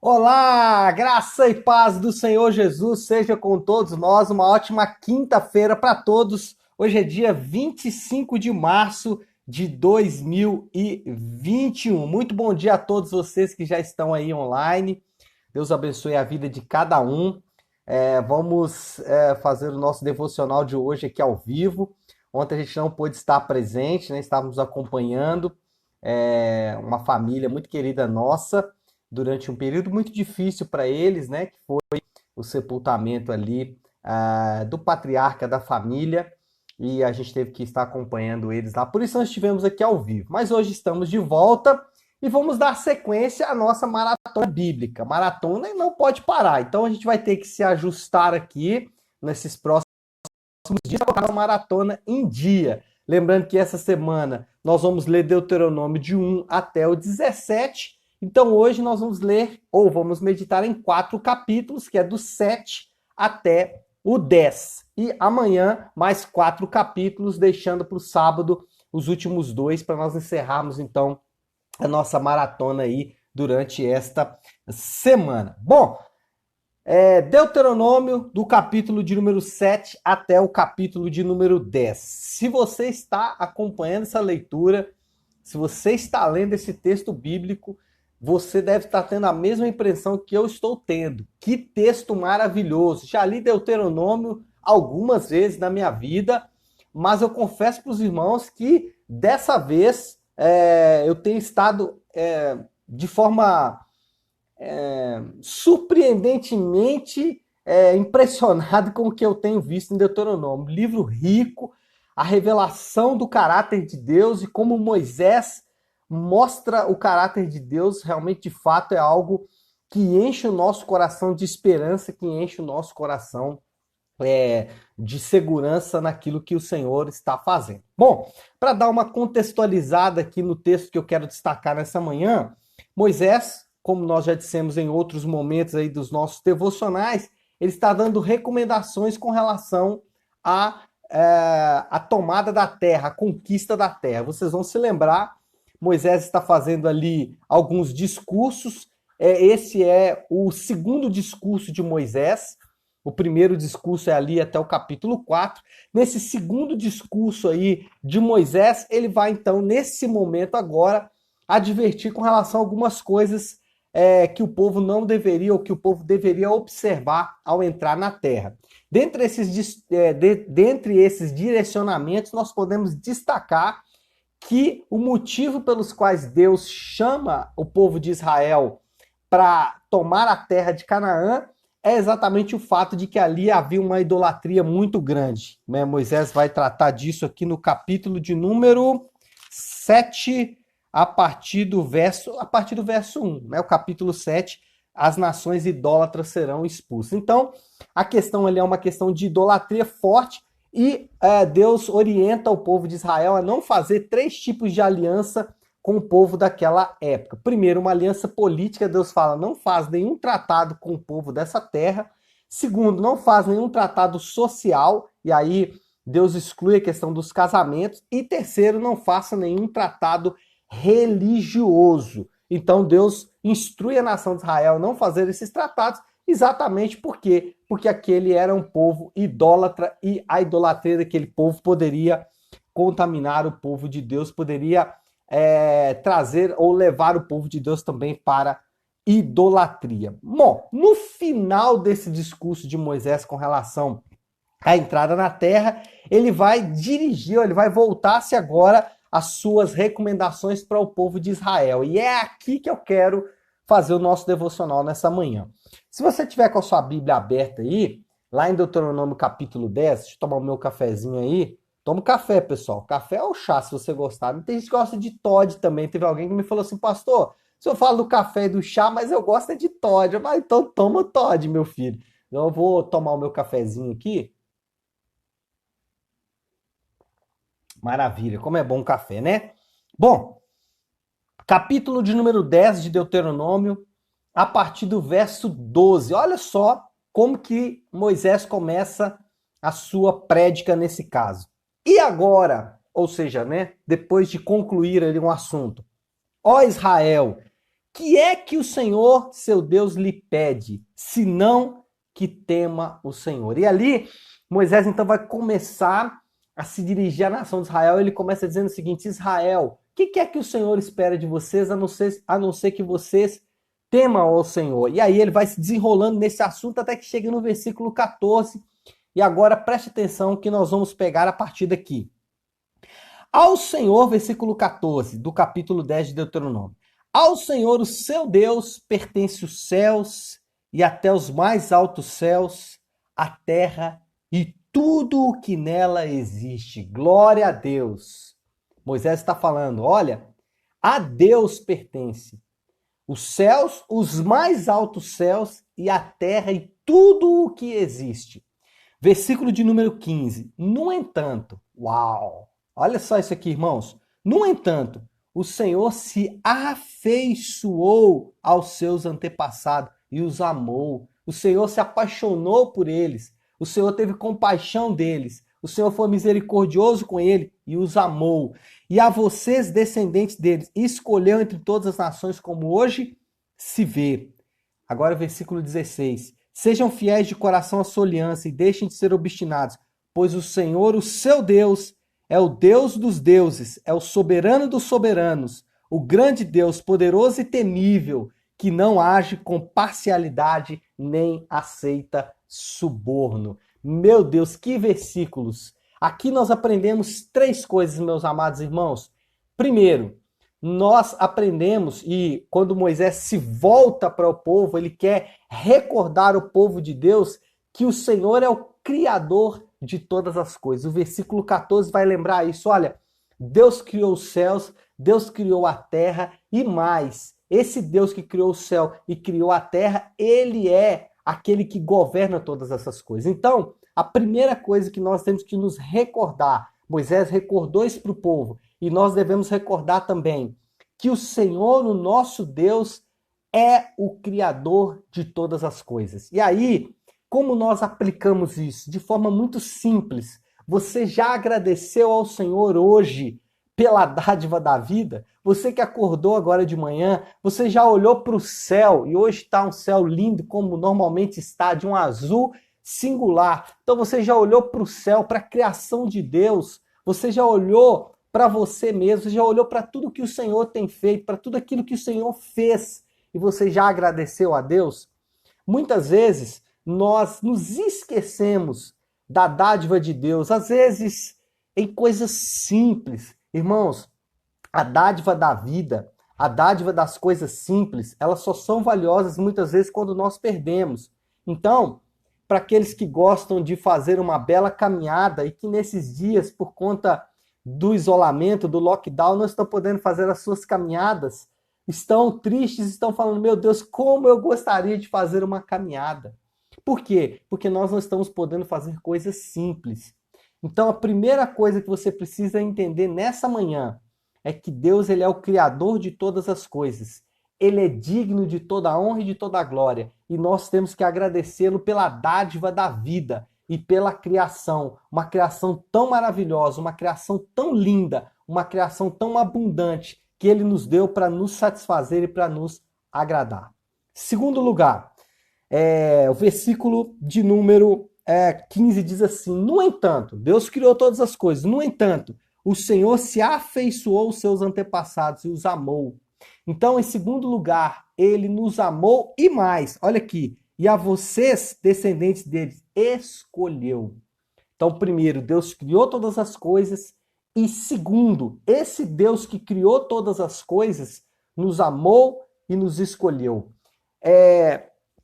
Olá, graça e paz do Senhor Jesus seja com todos nós. Uma ótima quinta-feira para todos. Hoje é dia 25 de março de 2021. Muito bom dia a todos vocês que já estão aí online. Deus abençoe a vida de cada um. Vamos fazer o nosso devocional de hoje aqui ao vivo. Ontem a gente não pôde estar presente, né? Estávamos acompanhando uma família muito querida nossa durante um período muito difícil para eles, né? Que foi o sepultamento ali do patriarca da família e a gente teve que estar acompanhando eles lá. Por isso nós estivemos aqui ao vivo. Mas hoje estamos de volta e vamos dar sequência à nossa maratona bíblica. Maratona não pode parar, então a gente vai ter que se ajustar aqui nesses próximos dias para colocar a maratona em dia. Lembrando que essa semana nós vamos ler Deuteronômio de 1 até o 17. Então hoje nós vamos ler, ou vamos meditar em 4 capítulos, que é do 7 até o 10. E amanhã mais 4 capítulos, deixando para o sábado os últimos 2, para nós encerrarmos então a nossa maratona aí durante esta semana. Bom, Deuteronômio, do capítulo de número 7 até o capítulo de número 10. Se você está acompanhando essa leitura, se você está lendo esse texto bíblico, você deve estar tendo a mesma impressão que eu estou tendo. Que texto maravilhoso! Já li Deuteronômio algumas vezes na minha vida, mas eu confesso para os irmãos que dessa vez eu tenho estado de forma surpreendentemente impressionado com o que eu tenho visto em Deuteronômio. Livro rico, a revelação do caráter de Deus e como Moisés mostra o caráter de Deus, realmente de fato é algo que enche o nosso coração de esperança, que enche o nosso coração de segurança naquilo que o Senhor está fazendo. Bom, para dar uma contextualizada aqui no texto que eu quero destacar nessa manhã, Moisés, como nós já dissemos em outros momentos aí dos nossos devocionais, ele está dando recomendações com relação à tomada da terra, a conquista da terra. Vocês vão se lembrar, Moisés está fazendo ali alguns discursos. Esse é o segundo discurso de Moisés. O primeiro discurso é ali até o capítulo 4. Nesse segundo discurso aí de Moisés, ele vai então, nesse momento agora, advertir com relação a algumas coisas que o povo não deveria, ou que o povo deveria observar ao entrar na terra. Dentre esses direcionamentos, nós podemos destacar que o motivo pelos quais Deus chama o povo de Israel para tomar a terra de Canaã é exatamente o fato de que ali havia uma idolatria muito grande. Né? Moisés vai tratar disso aqui no capítulo de número 7, a partir do verso 1. Né? O capítulo 7, as nações idólatras serão expulsas. Então, a questão ali é uma questão de idolatria forte, e Deus orienta o povo de Israel a não fazer 3 tipos de aliança com o povo daquela época. Primeiro, uma aliança política. Deus fala, não faz nenhum tratado com o povo dessa terra. Segundo, não faz nenhum tratado social, e aí Deus exclui a questão dos casamentos. E terceiro, não faça nenhum tratado religioso. Então Deus instrui a nação de Israel a não fazer esses tratados, exatamente porque aquele era um povo idólatra, e a idolatria daquele povo poderia contaminar o povo de Deus, poderia trazer ou levar o povo de Deus também para idolatria. Bom, no final desse discurso de Moisés com relação à entrada na terra, ele vai ele vai voltar-se agora às suas recomendações para o povo de Israel. E é aqui que eu quero fazer o nosso devocional nessa manhã. Se você tiver com a sua Bíblia aberta aí, lá em Deuteronômio capítulo 10, deixa eu tomar o meu cafezinho aí. Toma café, pessoal. Café ou chá, se você gostar. Tem gente que gosta de Toddy também. Teve alguém que me falou assim, pastor, se eu falo do café e do chá, mas eu gosto de Toddy. Eu falei, então toma Toddy, meu filho. Então eu vou tomar o meu cafezinho aqui. Maravilha, como é bom o café, né? Bom, capítulo de número 10 de Deuteronômio, a partir do verso 12. Olha só como que Moisés começa a sua prédica nesse caso. E agora, ou seja, né, depois de concluir ali um assunto, ó Israel, que é que o Senhor, seu Deus, lhe pede, senão que tema o Senhor? E ali, Moisés então vai começar a se dirigir à nação de Israel. Ele começa dizendo o seguinte: Israel, o que é que o Senhor espera de vocês, a não ser que vocês temam ao Senhor? E aí ele vai se desenrolando nesse assunto até que chega no versículo 14. E agora preste atenção que nós vamos pegar a partir daqui. Ao Senhor, versículo 14, do capítulo 10 de Deuteronômio. Ao Senhor, o seu Deus, pertence os céus e até os mais altos céus, a terra e tudo o que nela existe. Glória a Deus. Moisés está falando, olha, a Deus pertence os céus, os mais altos céus e a terra e tudo o que existe. Versículo de número 15. No entanto, uau! Olha só isso aqui, irmãos. No entanto, o Senhor se afeiçoou aos seus antepassados e os amou. O Senhor se apaixonou por eles. O Senhor teve compaixão deles. O Senhor foi misericordioso com eles e os amou. E a vocês, descendentes deles, escolheu entre todas as nações como hoje se vê. Agora, versículo 16. Sejam fiéis de coração à sua aliança e deixem de ser obstinados, pois o Senhor, o seu Deus, é o Deus dos deuses, é o soberano dos soberanos, o grande Deus, poderoso e temível, que não age com parcialidade nem aceita suborno. Meu Deus, que versículos! Aqui nós aprendemos três coisas, meus amados irmãos. Primeiro, nós aprendemos, e quando Moisés se volta para o povo, ele quer recordar o povo de Deus que o Senhor é o Criador de todas as coisas. O versículo 14 vai lembrar isso. Olha, Deus criou os céus, Deus criou a terra e mais. Esse Deus que criou o céu e criou a terra, ele é aquele que governa todas essas coisas. Então, a primeira coisa que nós temos que nos recordar, Moisés recordou isso para o povo, e nós devemos recordar também que o Senhor, o nosso Deus, é o Criador de todas as coisas. E aí, como nós aplicamos isso? De forma muito simples. Você já agradeceu ao Senhor hoje pela dádiva da vida? Você que acordou agora de manhã, você já olhou para o céu e hoje está um céu lindo como normalmente está, de um azul singular. Então você já olhou para o céu, para a criação de Deus, você já olhou para você mesmo, você já olhou para tudo que o Senhor tem feito, para tudo aquilo que o Senhor fez e você já agradeceu a Deus? Muitas vezes nós nos esquecemos da dádiva de Deus, às vezes em coisas simples. Irmãos, a dádiva da vida, a dádiva das coisas simples, elas só são valiosas muitas vezes quando nós perdemos. Então, para aqueles que gostam de fazer uma bela caminhada e que nesses dias, por conta do isolamento, do lockdown, não estão podendo fazer as suas caminhadas, estão tristes, estão falando, meu Deus, como eu gostaria de fazer uma caminhada. Por quê? Porque nós não estamos podendo fazer coisas simples. Então, a primeira coisa que você precisa entender nessa manhã é que Deus, ele é o Criador de todas as coisas. Ele é digno de toda a honra e de toda a glória. E nós temos que agradecê-lo pela dádiva da vida e pela criação. Uma criação tão maravilhosa, uma criação tão linda, uma criação tão abundante que ele nos deu para nos satisfazer e para nos agradar. Segundo lugar, o versículo de número 15 diz assim: no entanto, Deus criou todas as coisas, no entanto, o Senhor se afeiçoou aos seus antepassados e os amou. Então, em segundo lugar, ele nos amou e mais, olha aqui, e a vocês, descendentes deles, escolheu. Então, primeiro, Deus criou todas as coisas, e segundo, esse Deus que criou todas as coisas nos amou e nos escolheu.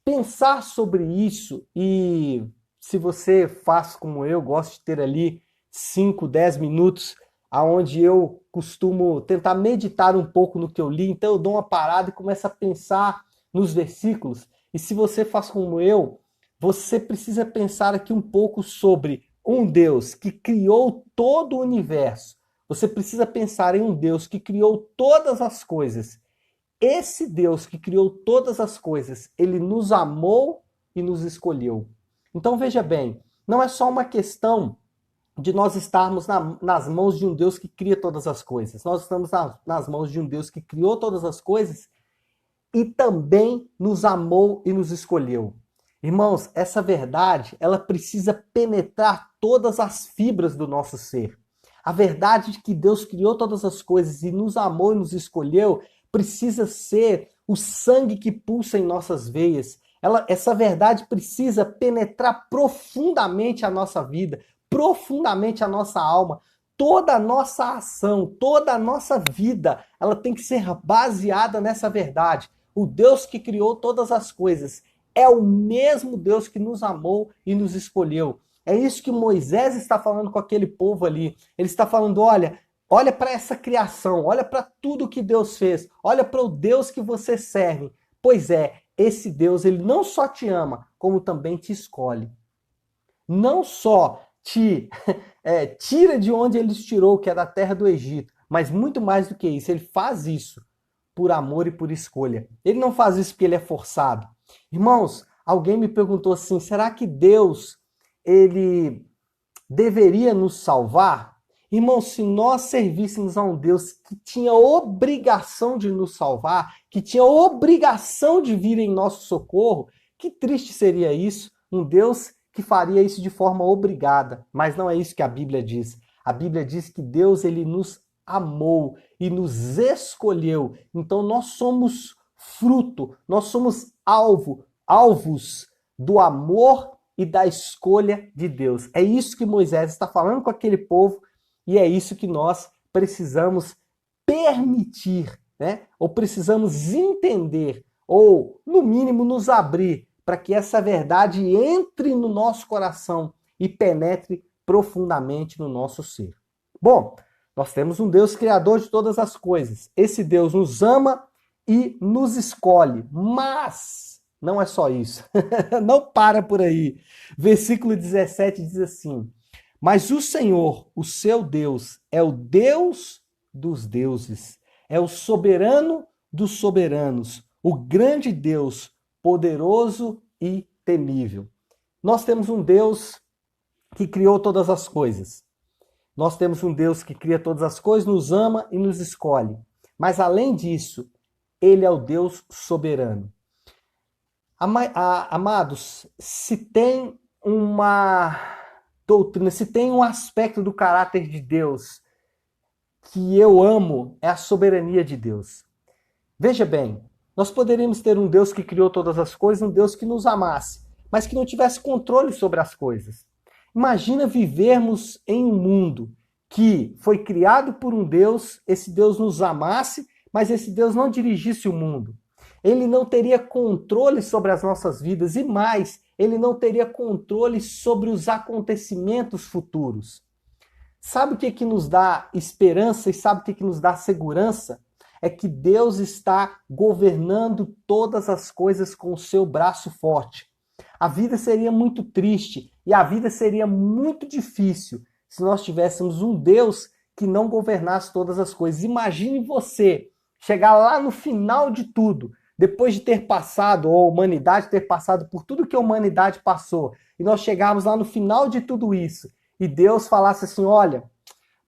Pensar sobre isso, e se você faz como eu, gosto de ter ali 5, 10 minutos, aonde eu costumo tentar meditar um pouco no que eu li, então eu dou uma parada e começo a pensar nos versículos. E se você faz como eu, você precisa pensar aqui um pouco sobre um Deus que criou todo o universo. Você precisa pensar em um Deus que criou todas as coisas. Esse Deus que criou todas as coisas, ele nos amou e nos escolheu. Então veja bem, não é só uma questão de nós estarmos nas mãos de um Deus que cria todas as coisas. Nós estamos nas mãos de um Deus que criou todas as coisas e também nos amou e nos escolheu. Irmãos, essa verdade, ela precisa penetrar todas as fibras do nosso ser. A verdade de que Deus criou todas as coisas e nos amou e nos escolheu precisa ser o sangue que pulsa em nossas veias. Essa verdade precisa penetrar profundamente a nossa vida, profundamente a nossa alma. Toda a nossa ação, toda a nossa vida, ela tem que ser baseada nessa verdade. O Deus que criou todas as coisas é o mesmo Deus que nos amou e nos escolheu. É isso que Moisés está falando com aquele povo ali. Ele está falando, olha para essa criação, olha para tudo que Deus fez, olha para o Deus que você serve. Pois é, esse Deus, ele não só te ama, como também te escolhe. Não só te tira de onde ele te tirou, que é da terra do Egito, mas muito mais do que isso, ele faz isso por amor e por escolha. Ele não faz isso porque ele é forçado. Irmãos, alguém me perguntou assim, será que Deus, ele deveria nos salvar? Irmãos, se nós servíssemos a um Deus que tinha obrigação de nos salvar, que tinha obrigação de vir em nosso socorro, que triste seria isso, um Deus que faria isso de forma obrigada. Mas não é isso que a Bíblia diz. A Bíblia diz que Deus, ele nos amou e nos escolheu. Então nós somos fruto, nós somos alvos do amor e da escolha de Deus. É isso que Moisés está falando com aquele povo e é isso que nós precisamos permitir, né? Ou precisamos entender, ou no mínimo nos abrir para que essa verdade entre no nosso coração e penetre profundamente no nosso ser. Bom, nós temos um Deus criador de todas as coisas. Esse Deus nos ama e nos escolhe, mas não é só isso. Não para por aí. Versículo 17 diz assim: mas o Senhor, o seu Deus, é o Deus dos deuses, é o soberano dos soberanos, o grande Deus, poderoso e temível. Nós temos um Deus que criou todas as coisas. Nós temos um Deus que cria todas as coisas, nos ama e nos escolhe. Mas além disso, ele é o Deus soberano. Amados, se tem uma doutrina, se tem um aspecto do caráter de Deus que eu amo, é a soberania de Deus. Veja bem, nós poderíamos ter um Deus que criou todas as coisas, um Deus que nos amasse, mas que não tivesse controle sobre as coisas. Imagina vivermos em um mundo que foi criado por um Deus, esse Deus nos amasse, mas esse Deus não dirigisse o mundo. Ele não teria controle sobre as nossas vidas e mais, ele não teria controle sobre os acontecimentos futuros. Sabe o que nos dá esperança e sabe o que nos dá segurança? É que Deus está governando todas as coisas com o seu braço forte. A vida seria muito triste e a vida seria muito difícil se nós tivéssemos um Deus que não governasse todas as coisas. Imagine você chegar lá no final de tudo, depois de ter passado, ou a humanidade ter passado por tudo que a humanidade passou, e nós chegarmos lá no final de tudo isso, e Deus falasse assim, olha,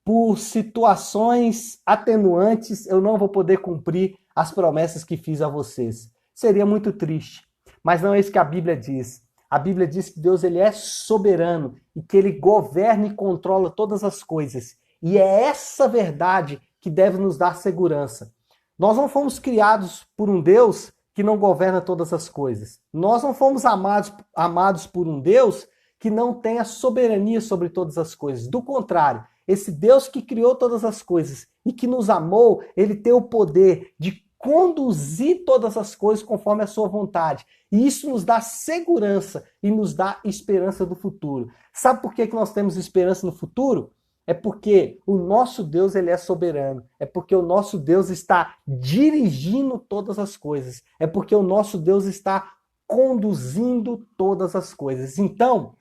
por situações atenuantes, eu não vou poder cumprir as promessas que fiz a vocês. Seria muito triste. Mas não é isso que a Bíblia diz. A Bíblia diz que Deus, ele é soberano e que ele governa e controla todas as coisas. E é essa verdade que deve nos dar segurança. Nós não fomos criados por um Deus que não governa todas as coisas. Nós não fomos amados por um Deus que não tem a soberania sobre todas as coisas. Do contrário, esse Deus que criou todas as coisas e que nos amou, ele tem o poder de conduzir todas as coisas conforme a sua vontade. E isso nos dá segurança e nos dá esperança do futuro. Sabe por que nós temos esperança no futuro? É porque o nosso Deus, ele é soberano. É porque o nosso Deus está dirigindo todas as coisas. É porque o nosso Deus está conduzindo todas as coisas. Então,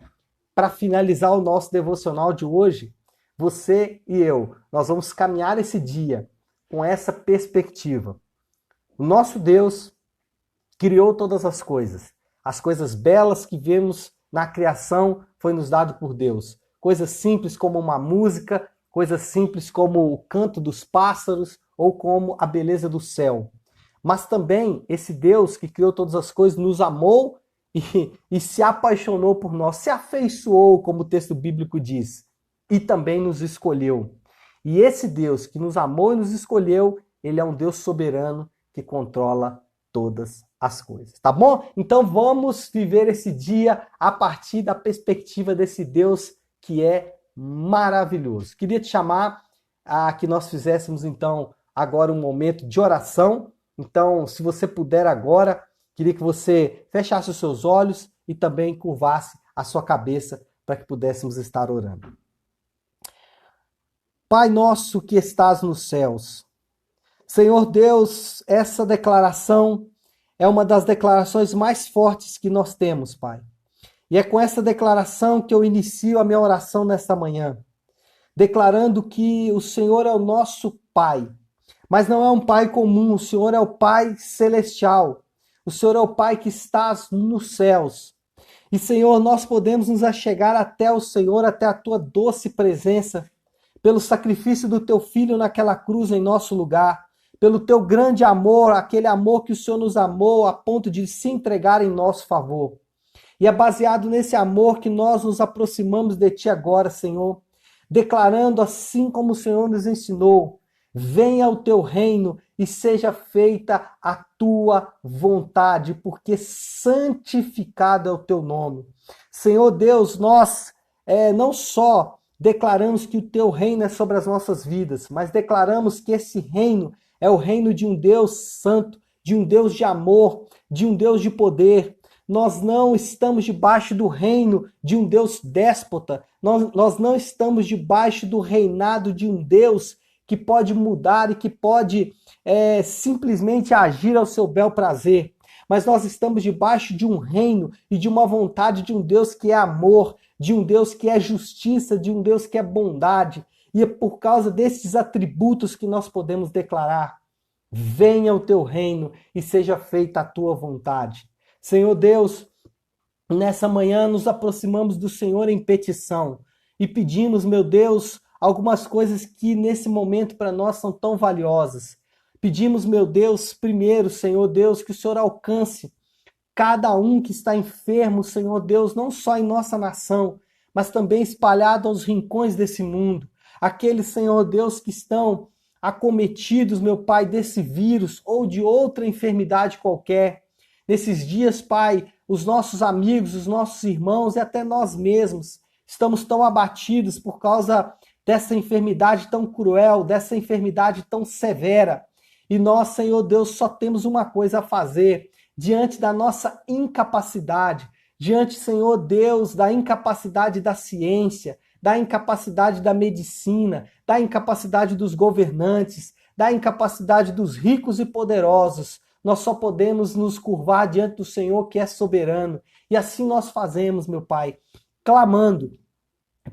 para finalizar o nosso devocional de hoje, você e eu, nós vamos caminhar esse dia com essa perspectiva. O nosso Deus criou todas as coisas belas que vemos na criação foi nos dado por Deus. Coisas simples como uma música, coisas simples como o canto dos pássaros ou como a beleza do céu. mas também esse Deus que criou todas as coisas nos amou e se apaixonou por nós, se afeiçoou, como o texto bíblico diz, e também nos escolheu. E esse Deus que nos amou e nos escolheu, ele é um Deus soberano que controla todas as coisas, tá bom? Então vamos viver esse dia a partir da perspectiva desse Deus que é maravilhoso. Queria te chamar a que nós fizéssemos então agora um momento de oração. Então, se você puder agora, queria que você fechasse os seus olhos e também curvasse a sua cabeça para que pudéssemos estar orando. Pai nosso que estás nos céus, Senhor Deus, essa declaração é uma das declarações mais fortes que nós temos, Pai. E é com essa declaração que eu inicio a minha oração nesta manhã, declarando que o Senhor é o nosso Pai, mas não é um Pai comum, o Senhor é o Pai celestial, o Senhor é o Pai que está nos céus. E, Senhor, nós podemos nos achegar até o Senhor, até a Tua doce presença, pelo sacrifício do Teu Filho naquela cruz em nosso lugar, pelo Teu grande amor, aquele amor que o Senhor nos amou a ponto de se entregar em nosso favor. E é baseado nesse amor que nós nos aproximamos de Ti agora, Senhor, declarando assim como o Senhor nos ensinou: venha o Teu reino e seja feita a Tua vontade, porque santificado é o Teu nome. Senhor Deus, nós não só declaramos que o Teu reino é sobre as nossas vidas, mas declaramos que esse reino é o reino de um Deus santo, de um Deus de amor, de um Deus de poder. Nós não estamos debaixo do reino de um Deus déspota. Nós não estamos debaixo do reinado de um Deus que pode mudar e que pode simplesmente agir ao seu bel prazer. Mas nós estamos debaixo de um reino e de uma vontade de um Deus que é amor, de um Deus que é justiça, de um Deus que é bondade. E é por causa desses atributos que nós podemos declarar: venha o teu reino e seja feita a tua vontade. Senhor Deus, nessa manhã nos aproximamos do Senhor em petição e pedimos, meu Deus, algumas coisas que nesse momento para nós são tão valiosas. Pedimos, meu Deus, primeiro, Senhor Deus, que o Senhor alcance cada um que está enfermo, Senhor Deus, não só em nossa nação, mas também espalhado aos rincões desse mundo. Aqueles, Senhor Deus, que estão acometidos, meu Pai, desse vírus ou de outra enfermidade qualquer. Nesses dias, Pai, os nossos amigos, os nossos irmãos e até nós mesmos estamos tão abatidos por causa dessa enfermidade tão cruel, dessa enfermidade tão severa. E nós, Senhor Deus, só temos uma coisa a fazer diante da nossa incapacidade, diante, Senhor Deus, da incapacidade da ciência, da incapacidade da medicina, da incapacidade dos governantes, da incapacidade dos ricos e poderosos. Nós só podemos nos curvar diante do Senhor que é soberano. E assim nós fazemos, meu Pai, clamando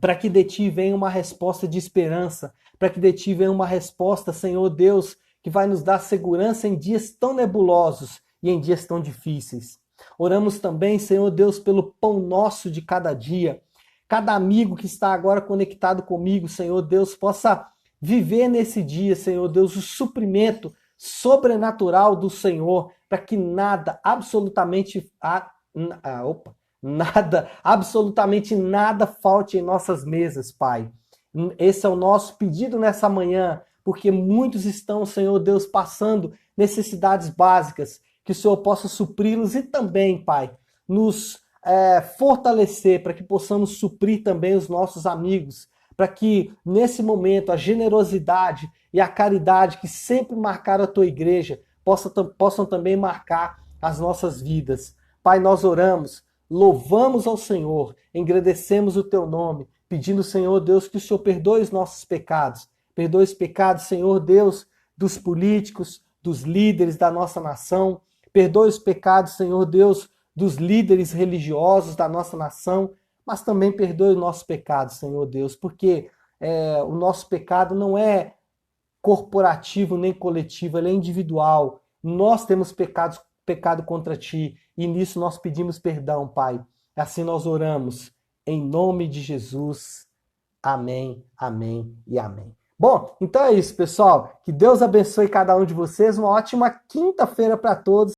para que de Ti venha uma resposta de esperança, para que de Ti venha uma resposta, Senhor Deus, que vai nos dar segurança em dias tão nebulosos e em dias tão difíceis. Oramos também, Senhor Deus, pelo pão nosso de cada dia. Cada amigo que está agora conectado comigo, Senhor Deus, possa viver nesse dia, Senhor Deus, o suprimento sobrenatural do Senhor, para que nada, absolutamente nada falte em nossas mesas, Pai. Esse é o nosso pedido nessa manhã, porque muitos estão, Senhor Deus, passando necessidades básicas, que o Senhor possa supri-los e também, Pai, nos fortalecer para que possamos suprir também os nossos amigos, para que nesse momento a generosidade e a caridade que sempre marcaram a Tua igreja possam também marcar as nossas vidas. Pai, nós oramos, louvamos ao Senhor, engrandecemos o Teu nome, pedindo, Senhor Deus, que o Senhor perdoe os nossos pecados. Perdoe os pecados, Senhor Deus, dos políticos, dos líderes da nossa nação. Perdoe os pecados, Senhor Deus, dos líderes religiosos da nossa nação, mas também perdoe os nossos pecados, Senhor Deus, porque o nosso pecado não é corporativo nem coletivo, ele é individual. Nós temos pecado contra Ti e nisso nós pedimos perdão, Pai. Assim nós oramos, em nome de Jesus. Amém, amém e amém. Bom, então é isso, pessoal. Que Deus abençoe cada um de vocês. Uma ótima quinta-feira para todos.